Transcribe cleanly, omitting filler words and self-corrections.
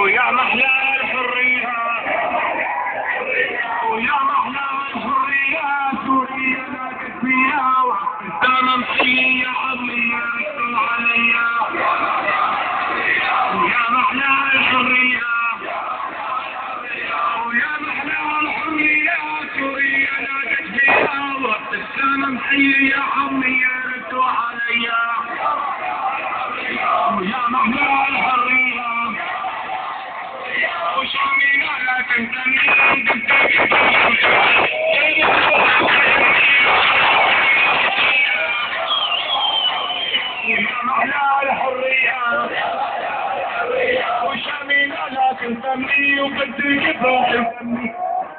ويا محلى الحرية ويا محلى الحرية سوريا نادت فيها وقدام مصرية يا عمي عليا ويا محلى الحرية ويا محلى الحرية سوريا نادت فيها وقدام مصرية يا عمي عليا ويا محلى الحرية وشامي لا تنتمي